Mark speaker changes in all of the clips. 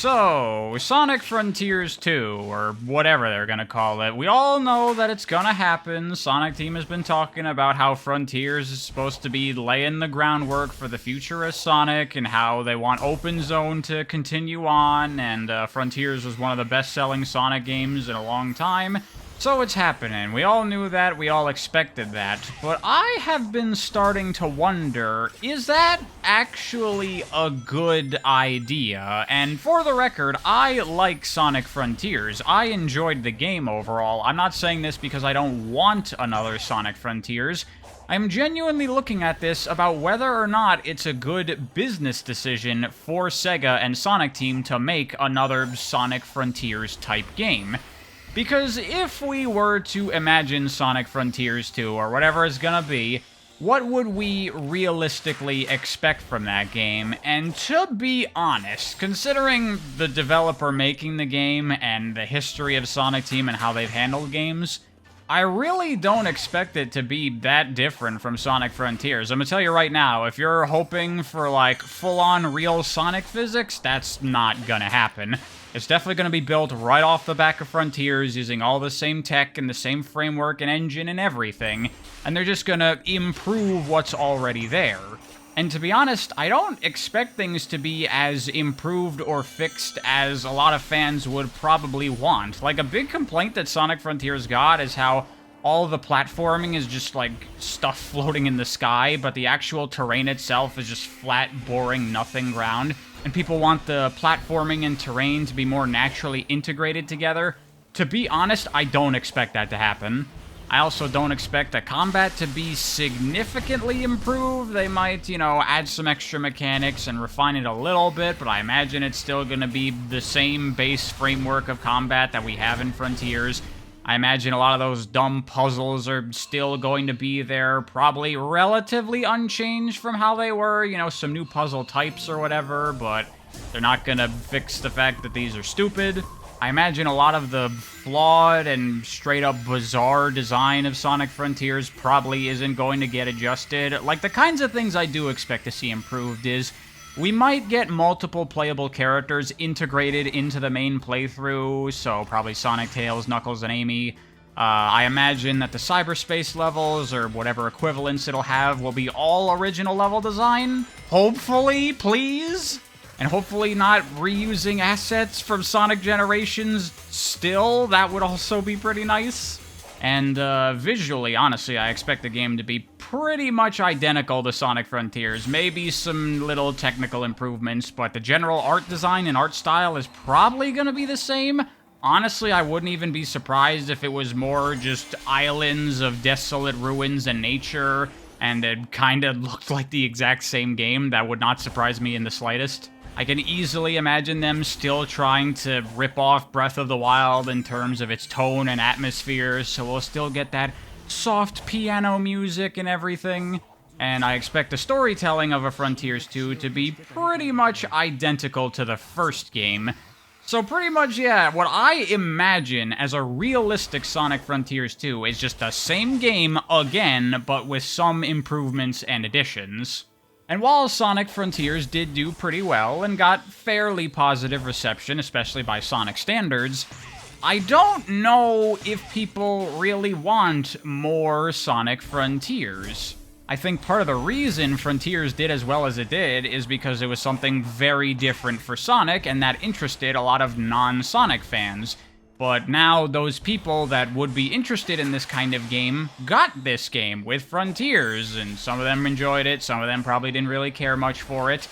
Speaker 1: So, Sonic Frontiers 2, or whatever they're gonna call it. We all know that it's gonna happen. Sonic Team has been talking about how Frontiers is supposed to be laying the groundwork for the future of Sonic, and how they want Open Zone to continue on, and Frontiers was one of the best-selling Sonic games in a long time. So it's happening. We all knew that, we all expected that, but I have been starting to wonder, is that actually a good idea? And for the record, I like Sonic Frontiers. I enjoyed the game overall. I'm not saying this because I don't want another Sonic Frontiers. I'm genuinely looking at this about whether or not it's a good business decision for Sega and Sonic Team to make another Sonic Frontiers type game. Because if we were to imagine Sonic Frontiers 2, or whatever it's gonna be, what would we realistically expect from that game? And to be honest, considering the developer making the game and the history of Sonic Team and how they've handled games, I really don't expect it to be that different from Sonic Frontiers. I'm gonna tell you right now, if you're hoping for, like, full-on real Sonic physics, that's not gonna happen. It's definitely going to be built right off the back of Frontiers, using all the same tech and the same framework and engine and everything, and they're just going to improve what's already there. And to be honest, I don't expect things to be as improved or fixed as a lot of fans would probably want. Like, a big complaint that Sonic Frontiers got is how all the platforming is just, like, stuff floating in the sky, but the actual terrain itself is just flat, boring, nothing ground. And people want the platforming and terrain to be more naturally integrated together. To be honest, I don't expect that to happen. I also don't expect the combat to be significantly improved. They might, you know, add some extra mechanics and refine it a little bit, but I imagine it's still going to be the same base framework of combat that we have in Frontiers. I imagine a lot of those dumb puzzles are still going to be there, probably relatively unchanged from how they were, you know, some new puzzle types or whatever, but they're not gonna fix the fact that these are stupid. I imagine a lot of the flawed and straight-up bizarre design of Sonic Frontiers probably isn't going to get adjusted. Like, the kinds of things I do expect to see improved is we might get multiple playable characters integrated into the main playthrough, so probably Sonic, Tails, Knuckles, and Amy. I imagine that the cyberspace levels, or whatever equivalents it'll have, will be all original level design. Hopefully, please? And hopefully not reusing assets from Sonic Generations still. That would also be pretty nice. And visually, honestly, I expect the game to be pretty much identical to Sonic Frontiers. Maybe some little technical improvements, but the general art design and art style is probably going to be the same. Honestly, I wouldn't even be surprised if it was more just islands of desolate ruins and nature, and it kind of looked like the exact same game. That would not surprise me in the slightest. I can easily imagine them still trying to rip off Breath of the Wild in terms of its tone and atmosphere, so we'll still get that soft piano music and everything. And I expect the storytelling of a Frontiers 2 to be pretty much identical to the first game. So pretty much, yeah, what I imagine as a realistic Sonic Frontiers 2 is just the same game again, but with some improvements and additions. And while Sonic Frontiers did do pretty well and got fairly positive reception, especially by Sonic standards, I don't know if people really want more Sonic Frontiers. I think part of the reason Frontiers did as well as it did is because it was something very different for Sonic, and that interested a lot of non-Sonic fans. But now those people that would be interested in this kind of game got this game with Frontiers, and some of them enjoyed it, some of them probably didn't really care much for it.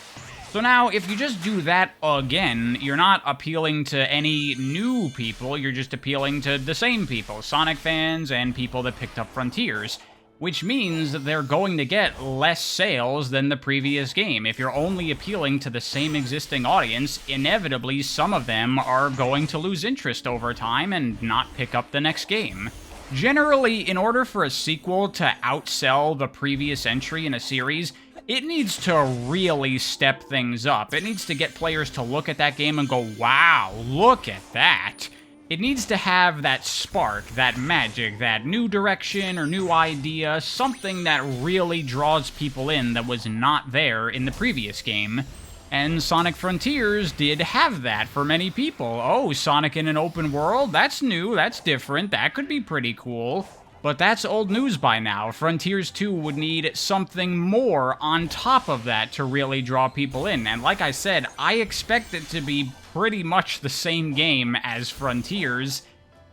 Speaker 1: So now, if you just do that again, you're not appealing to any new people, you're just appealing to the same people, Sonic fans and people that picked up Frontiers. Which means that they're going to get less sales than the previous game. If you're only appealing to the same existing audience, inevitably some of them are going to lose interest over time and not pick up the next game. Generally, in order for a sequel to outsell the previous entry in a series, it needs to really step things up. It needs to get players to look at that game and go, wow, look at that. It needs to have that spark, that magic, that new direction or new idea, something that really draws people in that was not there in the previous game. And Sonic Frontiers did have that for many people. Oh, Sonic in an open world? That's new, that's different, that could be pretty cool. But that's old news by now. Frontiers 2 would need something more on top of that to really draw people in. And like I said, I expect it to be pretty much the same game as Frontiers.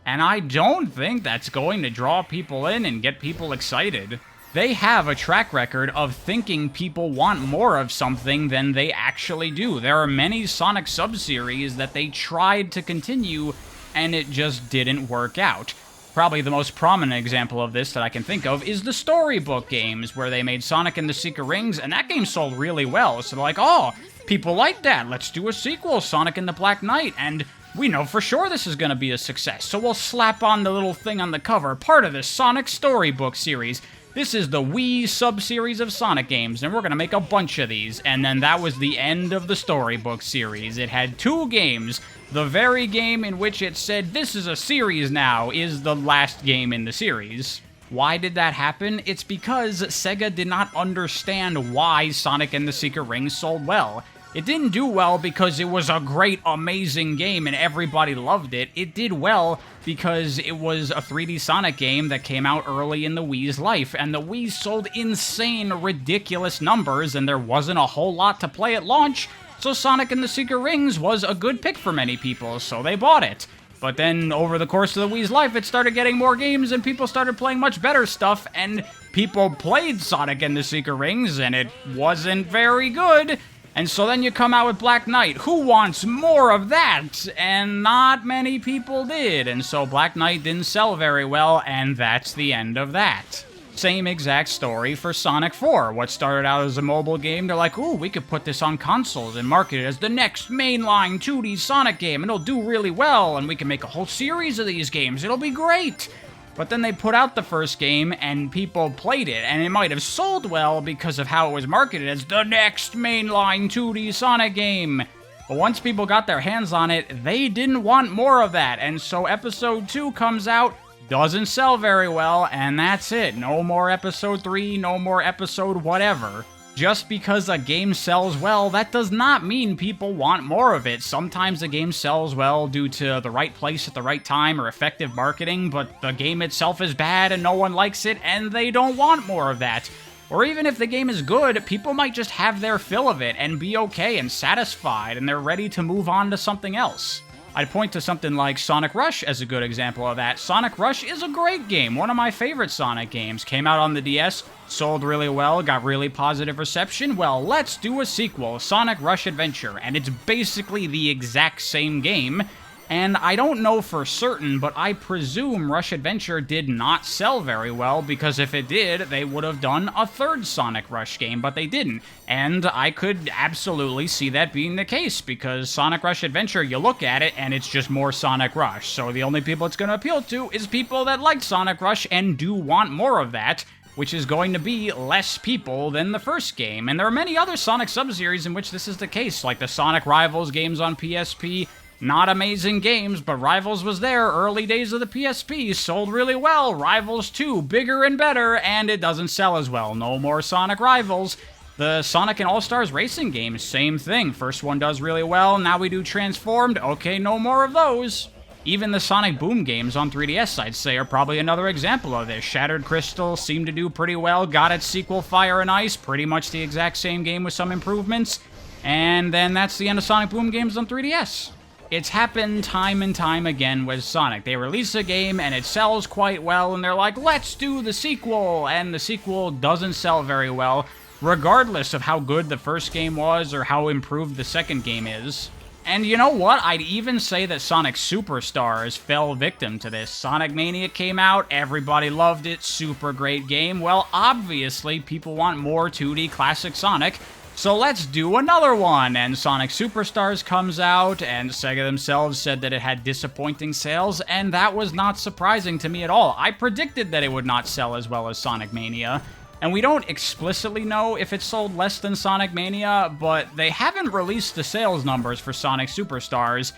Speaker 1: And I don't think that's going to draw people in and get people excited. They have a track record of thinking people want more of something than they actually do. There are many Sonic sub-series that they tried to continue, and it just didn't work out. Probably the most prominent example of this that I can think of is the storybook games, where they made Sonic and the Secret Rings, and that game sold really well. So they're like, oh, people like that, let's do a sequel, Sonic and the Black Knight, and we know for sure this is going to be a success, so we'll slap on the little thing on the cover, part of the Sonic storybook series. This is the Wii sub-series of Sonic games, and we're going to make a bunch of these. And then that was the end of the storybook series. It had 2 games. The very game in which it said, this is a series now, is the last game in the series. Why did that happen? It's because Sega did not understand why Sonic and the Secret Rings sold well. It didn't do well because it was a great, amazing game and everybody loved it. It did well because it was a 3D Sonic game that came out early in the Wii's life, and the Wii sold insane, ridiculous numbers, and there wasn't a whole lot to play at launch, so Sonic and the Secret Rings was a good pick for many people, so they bought it. But then, over the course of the Wii's life, it started getting more games, and people started playing much better stuff, and people played Sonic and the Secret Rings, and it wasn't very good. And so then you come out with Black Knight. Who wants more of that? And not many people did. And so Black Knight didn't sell very well, and that's the end of that. Same exact story for Sonic 4. What started out as a mobile game, they're like, ooh, we could put this on consoles and market it as the next mainline 2D Sonic game, and it'll do really well, and we can make a whole series of these games. It'll be great. But then they put out the first game, and people played it, and it might have sold well because of how it was marketed as the next mainline 2D Sonic game. But once people got their hands on it, they didn't want more of that, and so Episode 2 comes out, doesn't sell very well, and that's it. No more Episode 3, no more Episode whatever. Just because a game sells well, that does not mean people want more of it. Sometimes a game sells well due to the right place at the right time or effective marketing, but the game itself is bad and no one likes it, and they don't want more of that. Or even if the game is good, people might just have their fill of it and be okay and satisfied, and they're ready to move on to something else. I'd point to something like Sonic Rush as a good example of that. Sonic Rush is a great game, one of my favorite Sonic games. Came out on the DS, sold really well, got really positive reception. Well, let's do a sequel, Sonic Rush Adventure, and it's basically the exact same game. And I don't know for certain, but I presume Rush Adventure did not sell very well, because if it did, they would have done a third Sonic Rush game, but they didn't. And I could absolutely see that being the case, because Sonic Rush Adventure, you look at it, and it's just more Sonic Rush. So the only people it's going to appeal to is people that like Sonic Rush and do want more of that, which is going to be less people than the first game. And there are many other Sonic sub-series in which this is the case, like the Sonic Rivals games on PSP. Not amazing games, but Rivals was there, early days of the PSP, sold really well. Rivals 2, bigger and better, and it doesn't sell as well. No more Sonic Rivals. The Sonic and All-Stars racing games, same thing. First one does really well, now we do Transformed. Okay, no more of those. Even the Sonic Boom games on 3DS, I'd say, are probably another example of this. Shattered Crystal seemed to do pretty well, got its sequel Fire and Ice, pretty much the exact same game with some improvements. And then that's the end of Sonic Boom games on 3DS. It's happened time and time again with Sonic. They release a game and it sells quite well and they're like, let's do the sequel! And the sequel doesn't sell very well, regardless of how good the first game was or how improved the second game is. And you know what? I'd even say that Sonic Superstars fell victim to this. Sonic Mania came out, everybody loved it, super great game. Well, obviously, people want more 2D classic Sonic, so let's do another one. And Sonic Superstars comes out, and Sega themselves said that it had disappointing sales, and that was not surprising to me at all. I predicted that it would not sell as well as Sonic Mania. And we don't explicitly know if it sold less than Sonic Mania, but they haven't released the sales numbers for Sonic Superstars,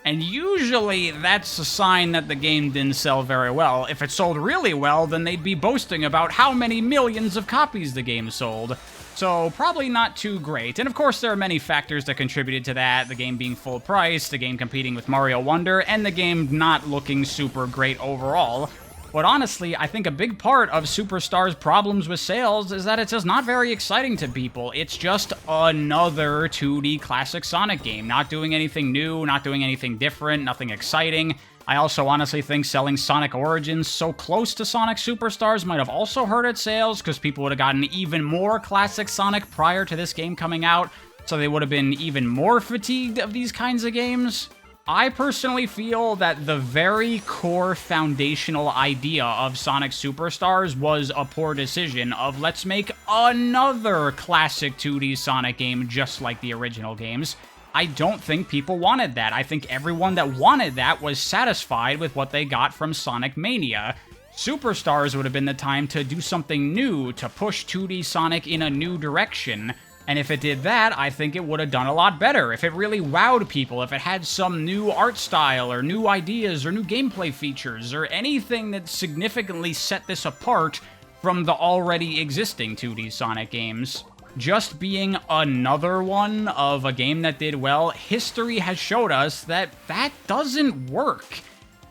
Speaker 1: and usually that's a sign that the game didn't sell very well. If it sold really well, then they'd be boasting about how many millions of copies the game sold. So probably not too great. And of course there are many factors that contributed to that, the game being full price, the game competing with Mario Wonder, and the game not looking super great overall. But honestly, I think a big part of Superstar's problems with sales is that it's just not very exciting to people. It's just another 2D classic Sonic game, not doing anything new, not doing anything different, nothing exciting. I also honestly think selling Sonic Origins so close to Sonic Superstars might have also hurt its sales, because people would have gotten even more classic Sonic prior to this game coming out, so they would have been even more fatigued of these kinds of games. I personally feel that the very core foundational idea of Sonic Superstars was a poor decision of let's make another classic 2D Sonic game just like the original games. I don't think people wanted that. I think everyone that wanted that was satisfied with what they got from Sonic Mania. Superstars would have been the time to do something new, to push 2D Sonic in a new direction. And if it did that, I think it would have done a lot better. If it really wowed people, if it had some new art style, or new ideas, or new gameplay features, or anything that significantly set this apart from the already existing 2D Sonic games. Just being another one of a game that did well, history has showed us that that doesn't work.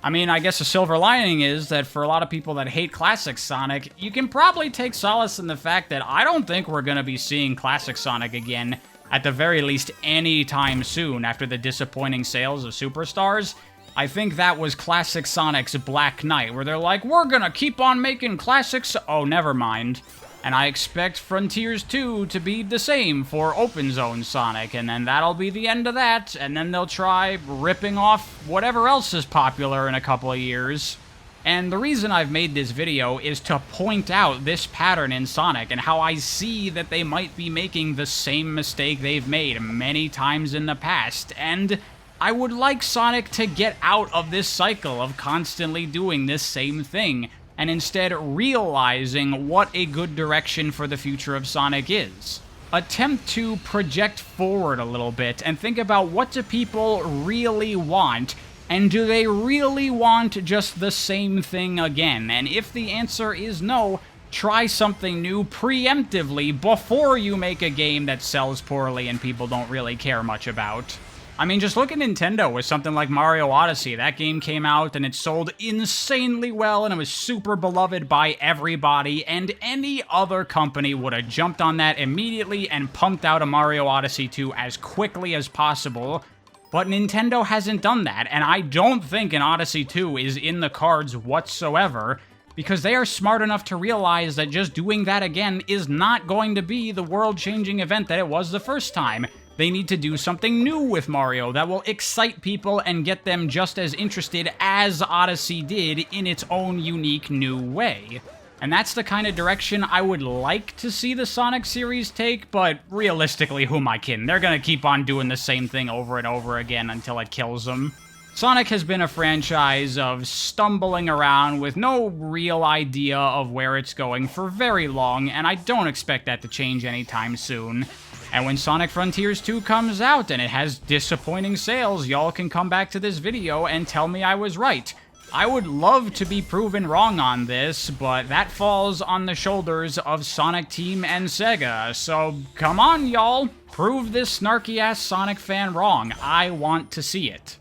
Speaker 1: I mean, I guess a silver lining is that for a lot of people that hate classic Sonic, you can probably take solace in the fact that I don't think we're going to be seeing classic Sonic again, at the very least anytime soon after the disappointing sales of Superstars. I think that was classic Sonic's Black Knight, where they're like, we're going to keep on making classics. Oh, never mind. And I expect Frontiers 2 to be the same for Open Zone Sonic, and then that'll be the end of that, and then they'll try ripping off whatever else is popular in a couple of years. And the reason I've made this video is to point out this pattern in Sonic, and how I see that they might be making the same mistake they've made many times in the past, and I would like Sonic to get out of this cycle of constantly doing this same thing, and instead realizing what a good direction for the future of Sonic is. Attempt to project forward a little bit and think about what do people really want, and do they really want just the same thing again? And if the answer is no, try something new preemptively before you make a game that sells poorly and people don't really care much about. I mean, just look at Nintendo with something like Mario Odyssey. That game came out and it sold insanely well and it was super beloved by everybody, and any other company would have jumped on that immediately and pumped out a Mario Odyssey 2 as quickly as possible. But Nintendo hasn't done that, and I don't think an Odyssey 2 is in the cards whatsoever, because they are smart enough to realize that just doing that again is not going to be the world-changing event that it was the first time. They need to do something new with Mario that will excite people and get them just as interested as Odyssey did in its own unique new way. And that's the kind of direction I would like to see the Sonic series take, but realistically, who am I kidding? They're gonna keep on doing the same thing over and over again until it kills them. Sonic has been a franchise of stumbling around with no real idea of where it's going for very long, and I don't expect that to change anytime soon. And when Sonic Frontiers 2 comes out and it has disappointing sales, y'all can come back to this video and tell me I was right. I would love to be proven wrong on this, but that falls on the shoulders of Sonic Team and Sega. So come on, y'all. Prove this snarky-ass Sonic fan wrong. I want to see it.